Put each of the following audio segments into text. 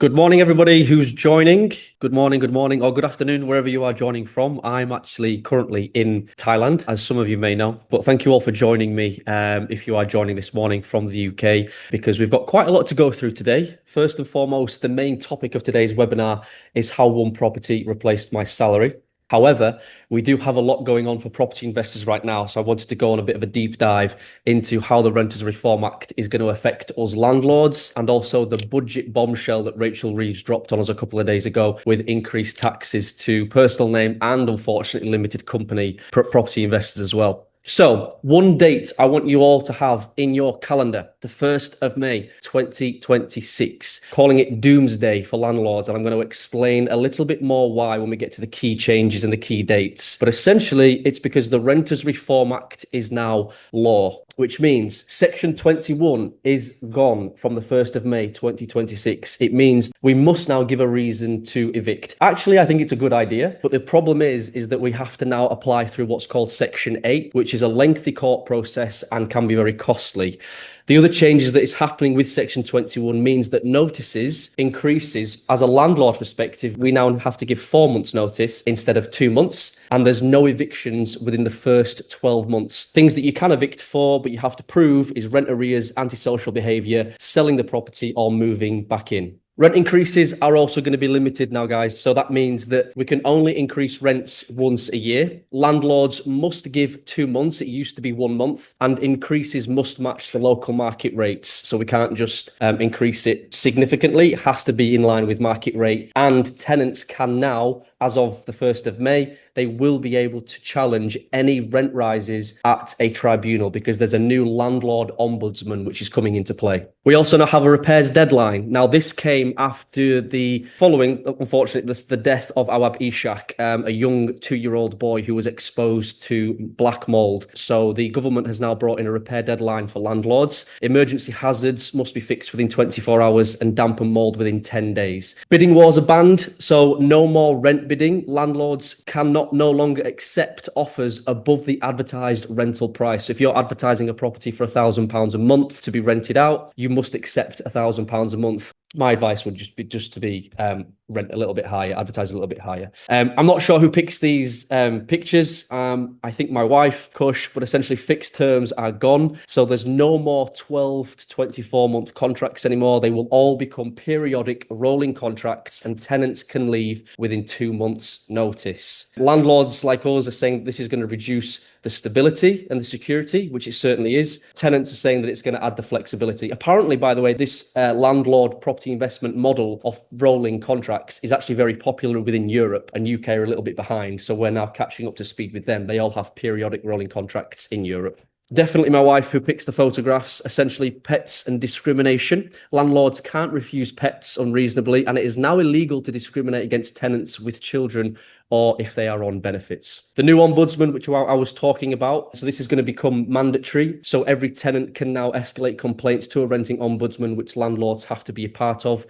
Good morning, everybody who's joining. Good morning, or good afternoon, wherever you are joining from. I'm actually currently in Thailand, as some of you may know. But thank you all for joining me if you are joining this morning from the UK, because we've got quite a lot to go through today. First and foremost, the main topic of today's webinar is how one property replaced my salary. However, we do have a lot going on for property investors right now. So I wanted to go on a bit of a deep dive into how the Renters Reform Act is going to affect us landlords, and also the budget bombshell that Rachel Reeves dropped on us a couple of days ago with increased taxes to personal name and unfortunately limited company property investors as well. So one date I want you all to have in your calendar, the 1st of May, 2026, calling it Doomsday for landlords. And I'm going to explain a little bit more why when we get to the key changes and the key dates. But essentially, it's because the Renters Reform Act is now law, which means Section 21 is gone from the 1st of May, 2026. It means we must now give a reason to evict. Actually, I think it's a good idea, but the problem is that we have to now apply through what's called Section 8, which is a lengthy court process and can be very costly. The other changes that is happening with Section 21 means that notices increases. As a landlord perspective, we now have to give 4 months notice instead of 2 months, and there's no evictions within the first 12 months. Things that you can evict for, but you have to prove, is rent arrears, antisocial behaviour, selling the property, or moving back in. Rent increases are also going to be limited now, guys. So that means that we can only increase rents once a year. Landlords must give 2 months. It used to be 1 month, and increases must match the local market rates. So we can't just increase it significantly. It has to be in line with market rate. And tenants can now, as of the 1st of May, they will be able to challenge any rent rises at a tribunal because there's a new landlord ombudsman which is coming into play. We also now have a repairs deadline. Now, this came after the following, unfortunately, the death of Awab Ishak, a young 2-year-old boy who was exposed to black mold. So the government has now brought in a repair deadline for landlords. Emergency hazards must be fixed within 24 hours and damp and mold within 10 days. Bidding wars are banned, so no more rent bidding. Landlords cannot no longer accept offers above the advertised rental price. So if you're advertising a property for £1,000 a month to be rented out, you must accept £1,000 a month. My advice would just be rent a little bit higher, advertise a little bit higher. I'm not sure who picks these pictures. I think my wife, Kush, but essentially fixed terms are gone. So there's no more 12 to 24 month contracts anymore. They will all become periodic rolling contracts, and tenants can leave within 2 months notice. Landlords like us are saying this is going to reduce the stability and the security, which it certainly is. Tenants are saying that it's going to add the flexibility. Apparently, by the way, this landlord property investment model of rolling contracts is actually very popular within Europe, and UK are a little bit behind. So we're now catching up to speed with them. They all have periodic rolling contracts in Europe. Definitely my wife who picks the photographs. Essentially, pets and discrimination. Landlords can't refuse pets unreasonably, and it is now illegal to discriminate against tenants with children or if they are on benefits. The new ombudsman, which I was talking about, so this is going to become mandatory. So every tenant can now escalate complaints to a renting ombudsman, which landlords have to be a part of,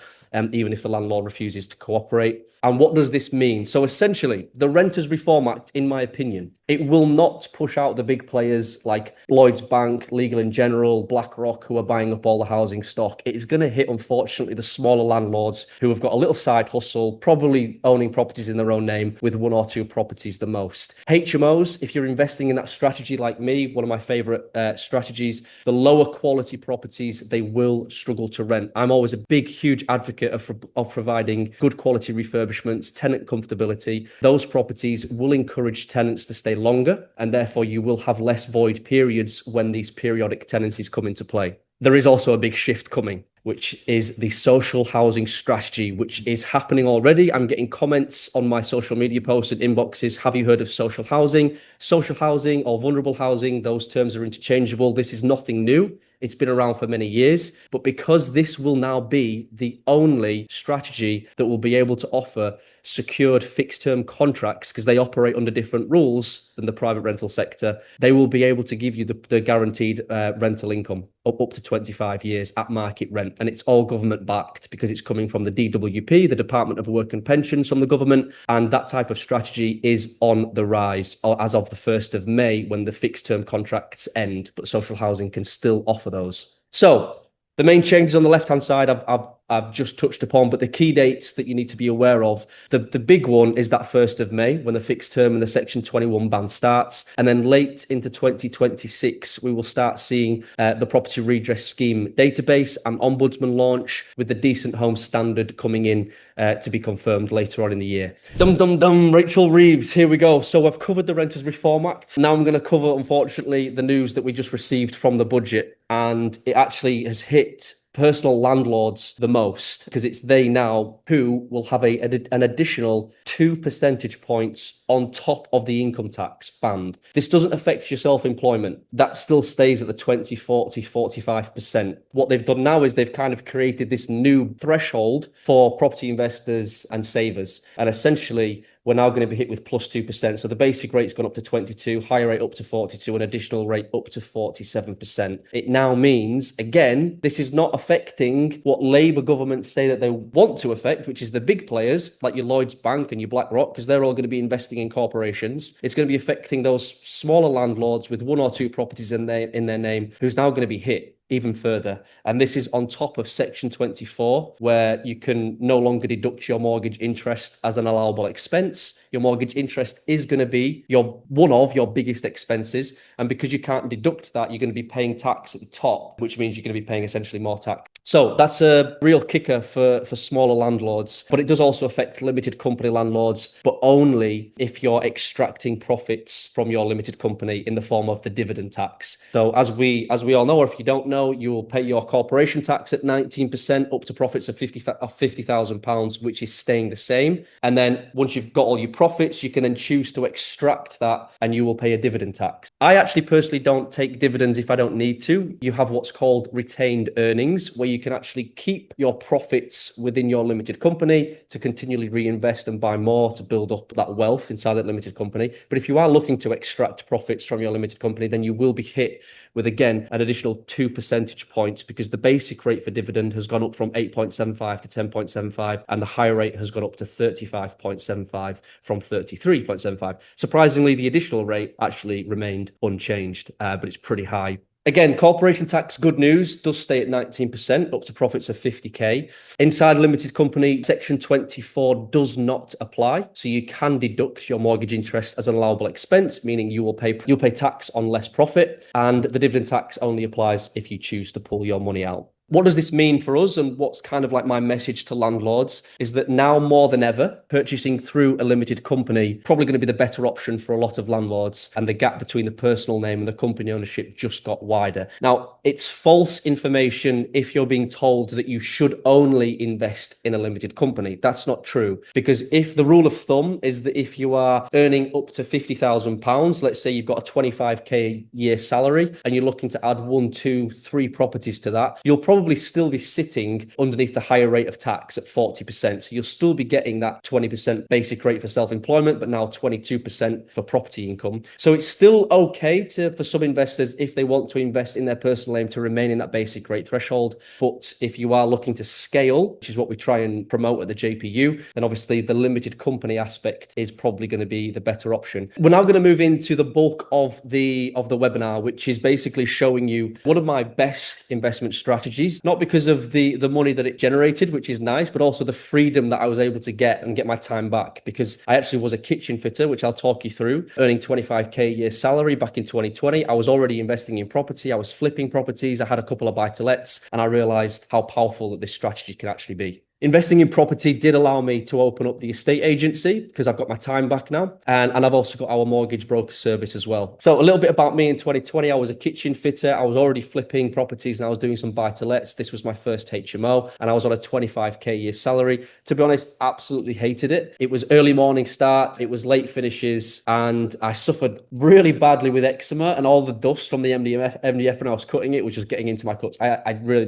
even if the landlord refuses to cooperate. And what does this mean? So essentially, the Renters Reform Act, in my opinion, it will not push out the big players like Lloyds Bank, Legal & General, BlackRock, who are buying up all the housing stock. It is going to hit, unfortunately, the smaller landlords who have got a little side hustle, probably owning properties in their own name with 1 or 2 properties the most. HMOs, if you're investing in that strategy like me, one of my favorite strategies, the lower quality properties, they will struggle to rent. I'm always a big, huge advocate of providing good quality refurbishments, tenant comfortability. Those properties will encourage tenants to stay longer, and therefore you will have less void periods when these periodic tenancies come into play. There is also a big shift coming, which is the social housing strategy, which is happening already. I'm getting comments on my social media posts and inboxes. Have you heard of social housing? Social housing or vulnerable housing, those terms are interchangeable. This is nothing new. It's been around for many years, but because this will now be the only strategy that will be able to offer secured fixed-term contracts, because they operate under different rules than the private rental sector, they will be able to give you the guaranteed rental income up to 25 years at market rent. And it's all government backed because it's coming from the DWP, the Department of Work and Pensions from the government. And that type of strategy is on the rise as of the 1st of May when the fixed term contracts end, but social housing can still offer those. So the main changes on the left-hand side, I've I've just touched upon, but the key dates that you need to be aware of, the big one is that 1st of May when the fixed term and the Section 21 ban starts. And then late into 2026, we will start seeing the Property Redress Scheme database and Ombudsman launch, with the Decent Home Standard coming in to be confirmed later on in the year. Dum dum dum, Rachel Reeves, here we go. So I've covered the Renters Reform Act. Now I'm going to cover, unfortunately, the news that we just received from the budget, and it actually has hit personal landlords the most, because it's they now who will have an additional 2 percentage points on top of the income tax band. This doesn't affect your self-employment. That still stays at the 20, 40, 45%. What they've done now is they've kind of created this new threshold for property investors and savers. And essentially, we're now going to be hit with plus 2%. So the basic rate's gone up to 22, higher rate up to 42, and additional rate up to 47%. It now means, again, this is not affecting what Labour governments say that they want to affect, which is the big players like your Lloyds Bank and your BlackRock, because they're all going to be investing in corporations. It's going to be affecting those smaller landlords with 1 or 2 properties in their name, who's now going to be hit even further. And this is on top of Section 24, where you can no longer deduct your mortgage interest as an allowable expense. Your mortgage interest is going to be one of your biggest expenses. And because you can't deduct that, you're going to be paying tax at the top, which means you're going to be paying essentially more tax. So that's a real kicker for smaller landlords, but it does also affect limited company landlords, but only if you're extracting profits from your limited company in the form of the dividend tax. So as we all know, or if you don't know, you will pay your corporation tax at 19% up to profits of £50,000, which is staying the same. And then once you've got all your profits, you can then choose to extract that and you will pay a dividend tax. I actually personally don't take dividends if I don't need to. You have what's called retained earnings, where you can actually keep your profits within your limited company to continually reinvest and buy more to build up that wealth inside that limited company. But if you are looking to extract profits from your limited company, then you will be hit with, again, an additional 2 percentage points, because the basic rate for dividend has gone up from 8.75 to 10.75, and the higher rate has gone up to 35.75 from 33.75. Surprisingly, the additional rate actually remained unchanged, but it's pretty high. Again, corporation tax, good news, does stay at 19% up to profits of 50k. Inside a limited company, Section 24 does not apply. So you can deduct your mortgage interest as an allowable expense, meaning you'll pay tax on less profit. And the dividend tax only applies if you choose to pull your money out. What does this mean for us? And what's kind of like my message to landlords is that now more than ever, purchasing through a limited company probably going to be the better option for a lot of landlords. And the gap between the personal name and the company ownership just got wider. Now, it's false information if you're being told that you should only invest in a limited company. That's not true. Because if the rule of thumb is that if you are earning up to £50,000, let's say you've got a 25k a year salary and you're looking to add 1, 2, 3 properties to that, you'll probably still be sitting underneath the higher rate of tax at 40%. So you'll still be getting that 20% basic rate for self-employment, but now 22% for property income. So it's still okay for some investors, if they want to invest in their personal name, to remain in that basic rate threshold. But if you are looking to scale, which is what we try and promote at the JPU, then obviously the limited company aspect is probably going to be the better option. We're now going to move into the bulk of the webinar, which is basically showing you one of my best investment strategies. Not because of the money that it generated, which is nice, but also the freedom that I was able to get and get my time back, because I actually was a kitchen fitter, which I'll talk you through, earning 25k a year salary back in 2020. I was already investing in property. I was flipping properties. I had a couple of buy-to-lets, and I realized how powerful that this strategy can actually be. Investing in property did allow me to open up the estate agency, because I've got my time back now. And I've also got our mortgage broker service as well. So a little bit about me in 2020, I was a kitchen fitter. I was already flipping properties and I was doing some buy-to-lets. This was my first HMO and I was on a 25k a year salary. To be honest, absolutely hated it. It was early morning start. It was late finishes and I suffered really badly with eczema, and all the dust from the MDF when I was cutting it was just getting into my cuts.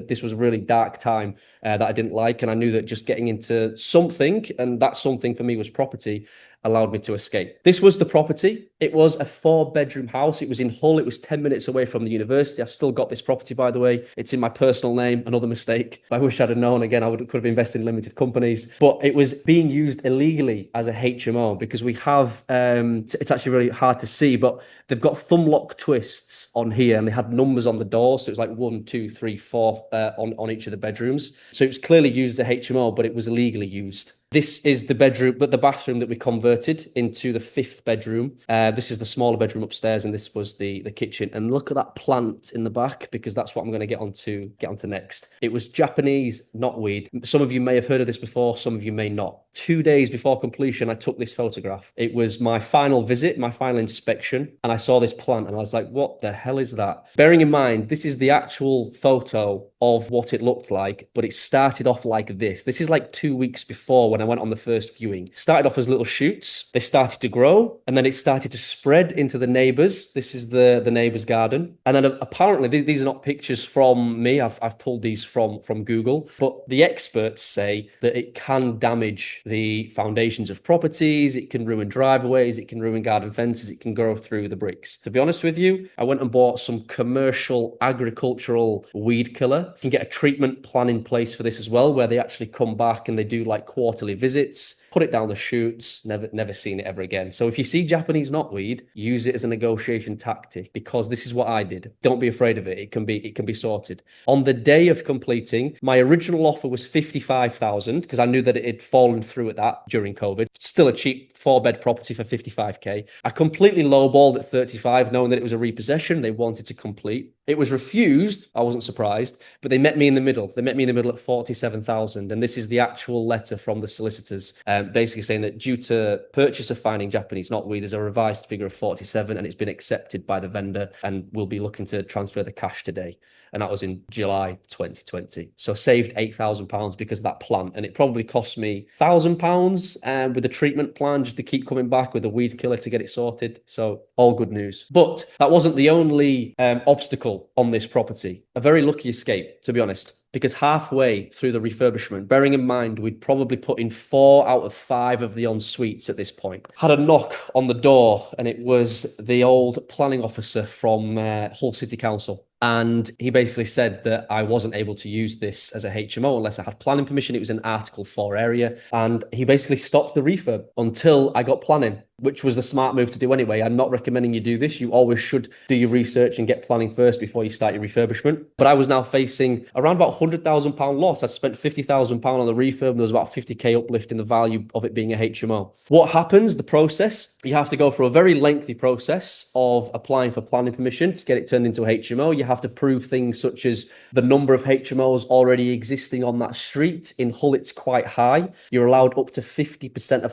This was a really dark time that I didn't like. And I knew that just getting into something, and that something for me was property, allowed me to escape. This was the property. It was a 4-bedroom house. It was in Hull. It was 10 minutes away from the university. I've still got this property, by the way. It's in my personal name. Another mistake. I wish I'd have known. Again, could have invested in limited companies. But it was being used illegally as a HMO because we have, it's actually really hard to see, but they've got thumb lock twists on here and they had numbers on the door. So it was like 1, 2, 3, 4 on each of the bedrooms. So it was clearly used as a HMO, but it was illegally used. This is the bedroom, but the bathroom that we converted into the 5th bedroom. This is the smaller bedroom upstairs, and this was the kitchen. And look at that plant in the back, because that's what I'm going to get onto next. It was Japanese knotweed. Some of you may have heard of this before, some of you may not. 2 days before completion, I took this photograph. It was my final visit, my final inspection, and I saw this plant, and I was like, what the hell is that? Bearing in mind, this is the actual photo of what it looked like, but it started off like this. This is like 2 weeks before when I went on the first viewing. Started off as little shoots. They started to grow, and then it started to spread into the neighbours. This is the neighbour's garden. And then apparently, these are not pictures from me. I've pulled these from Google, but the experts say that it can damage the foundations of properties. It can ruin driveways. It can ruin garden fences. It can grow through the bricks. To be honest with you, I went and bought some commercial agricultural weed killer. You can get a treatment plan in place for this as well, where they actually come back and they do like quarterly visits, put it down the chutes, never seen it ever again. So if you see Japanese knotweed, use it as a negotiation tactic, because this is what I did. Don't be afraid of it. It can be sorted. On the day of completing, my original offer was 55,000 because I knew that it had fallen through at that during COVID. Still a cheap 4-bed property for 55k. I completely lowballed at 35, knowing that it was a repossession. They wanted to complete. It was refused. I wasn't surprised, but they met me in the middle. They met me in the middle at 47,000. And this is the actual letter from the solicitors, basically saying that due to purchase of finding Japanese knotweed, there's a revised figure of 47 and it's been accepted by the vendor, and we'll be looking to transfer the cash today. And that was in July 2020. So saved £8,000 because of that plant. And it probably cost me £1,000 with the treatment plan just to keep coming back with a weed killer to get it sorted. So all good news. But that wasn't the only obstacle on this property. A very lucky escape, to be honest, because halfway through the refurbishment, bearing in mind we'd probably put in 4 out of 5 of the en-suites at this point, had a knock on the door, and it was the old planning officer from Hull City Council. And he basically said that I wasn't able to use this as a HMO unless I had planning permission. It was an Article 4 area. And he basically stopped the refurb until I got planning, which was the smart move to do anyway. I'm not recommending you do this. You always should do your research and get planning first before you start your refurbishment. But I was now facing around about £100,000 loss. I'd spent £50,000 on the refurb. There was about 50k uplift in the value of it being a HMO. What happens? The process, you have to go through a very lengthy process of applying for planning permission to get it turned into a HMO. You have to prove things such as the number of HMOs already existing on that street. In Hull, it's quite high. You're allowed up to 50% of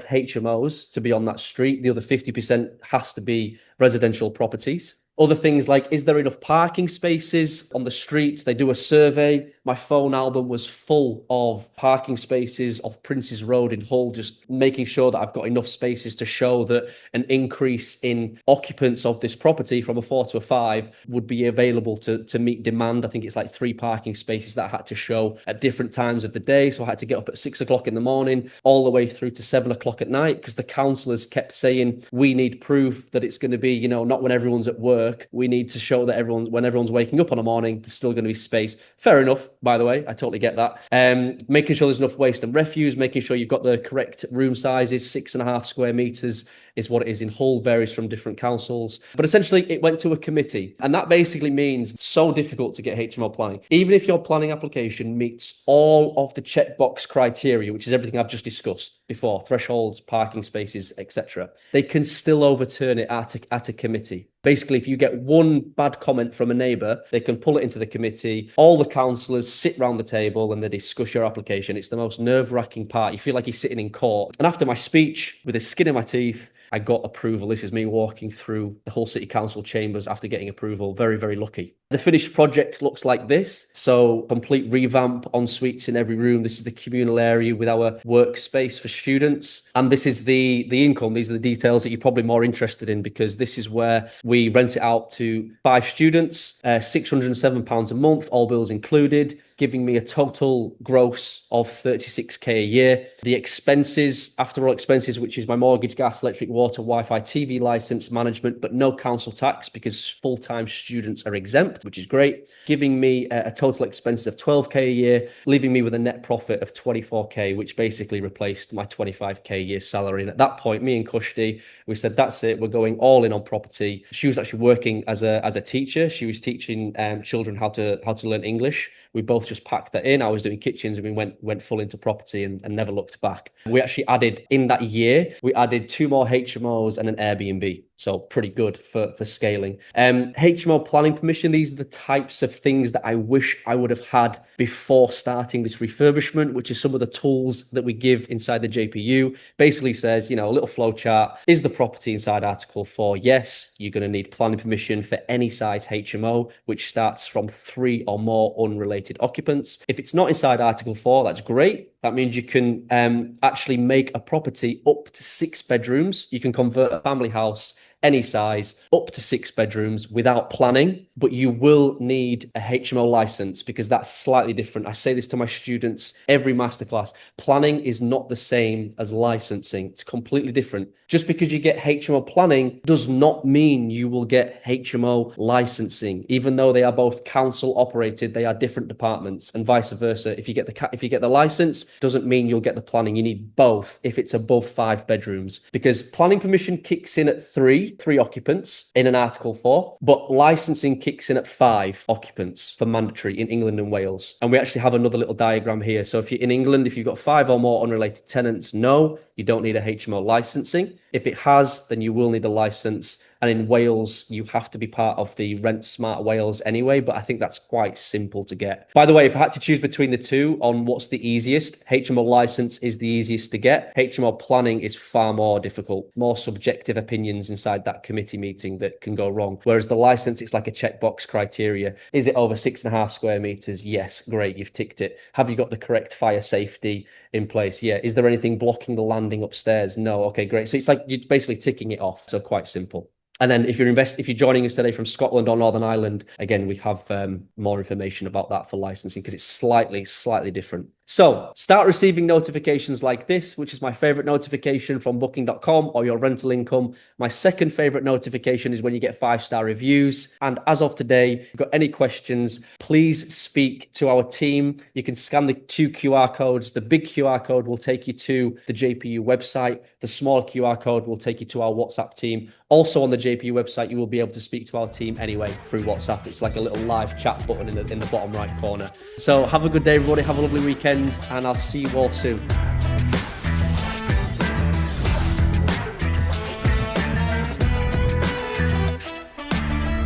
HMOs to be on that street. The other 50% has to be residential properties. Other things like, is there enough parking spaces on the streets? They do a survey. My phone album was full of parking spaces off Prince's Road in Hull, just making sure that I've got enough spaces to show that an increase in occupants of this property from a 4 to a 5 would be available to meet demand. I think it's like 3 parking spaces that I had to show at different times of the day. So I had to get up at 6 o'clock in the morning all the way through to 7 o'clock at night, because the councillors kept saying, we need proof that it's going to be, not when everyone's at work. We need to show that when everyone's waking up on a morning, there's still going to be space. Fair enough, by the way. I totally get that. Making sure there's enough waste and refuse, making sure you've got the correct room sizes. 6.5 square meters is what it is in Hull, varies from different councils. But essentially, it went to a committee. And that basically means it's so difficult to get HMO planning. Even if your planning application meets all of the checkbox criteria, which is everything I've just discussed before, thresholds, parking spaces, etc., they can still overturn it at a committee. Basically, if you get one bad comment from a neighbour, they can pull it into the committee. All the councillors sit round the table and they discuss your application. It's the most nerve-wracking part. You feel like you're sitting in court. And after my speech, with the skin in my teeth, I got approval. This is me walking through the Hull City Council chambers after getting approval. Very, very lucky. The finished project looks like this. So complete revamp, en suites in every room. This is the communal area with our workspace for students. And this is the income. These are the details that you're probably more interested in, because this is where we rent it out to 5 students, £607 a month, all bills included, giving me a total gross of 36k a year. The expenses, after all expenses, which is my mortgage, gas, electric, water, Wi-Fi, TV license, management, but no council tax because full-time students are exempt, which is great, giving me a total expense of 12k a year, leaving me with a net profit of 24k, which basically replaced my 25k a year salary. And at that point, me and Kushti, we said, that's it, we're going all in on property. She was actually working as a teacher. She was teaching children how to learn English. We both just packed that in. I was doing kitchens, and we went full into property and never looked back. We actually added, in that year, we added 2 more HMOs and an Airbnb. So pretty good for scaling. HMO planning permission, these are the types of things that I wish I would have had before starting this refurbishment, which is some of the tools that we give inside the JPU. Basically says, a little flow chart. Is the property inside Article 4? Yes, you're going to need planning permission for any size HMO, which starts from 3 or more unrelated occupants. If it's not inside Article 4, that's great. That means you can actually make a property up to 6 bedrooms. You can convert a family house any size up to 6 bedrooms without planning, but you will need a HMO license, because that's slightly different. I say this to my students every masterclass. Planning is not the same as licensing. It's completely different. Just because you get HMO planning does not mean you will get HMO licensing. Even though they are both council operated, they are different departments, and vice versa. If you get the license, doesn't mean you'll get the planning. You need both if it's above 5 bedrooms, because planning permission kicks in at 3 occupants in an Article 4, but licensing kicks in at 5 occupants for mandatory in England and Wales. And we actually have another little diagram here. So if you're in England, if you've got 5 or more unrelated tenants, no, you don't need a HMO licensing. If it has, then you will need a license. And in Wales, you have to be part of the Rent Smart Wales anyway, but I think that's quite simple to get. By the way, if I had to choose between the two on what's the easiest, HMO license is the easiest to get. HMO planning is far more difficult, more subjective opinions inside that committee meeting that can go wrong. Whereas the license, it's like a checkbox criteria. Is it over 6.5 square meters? Yes, great, you've ticked it. Have you got the correct fire safety in place? Yeah. Is there anything blocking the landing upstairs? No. Okay, great. So it's like you're basically ticking it off. So quite simple. And then if you're joining us today from Scotland or Northern Ireland, again, we have more information about that for licensing, because it's slightly different. So start receiving notifications like this, which is my favorite notification from booking.com or your rental income. My second favorite notification is when you get 5-star reviews. And as of today, if you've got any questions, please speak to our team. You can scan the 2 QR codes. The big QR code will take you to the JPU website. The small QR code will take you to our WhatsApp team. Also on the JPU website, you will be able to speak to our team anyway through WhatsApp. It's like a little live chat button in the bottom right corner. So have a good day, everybody. Have a lovely weekend, and I'll see you all soon.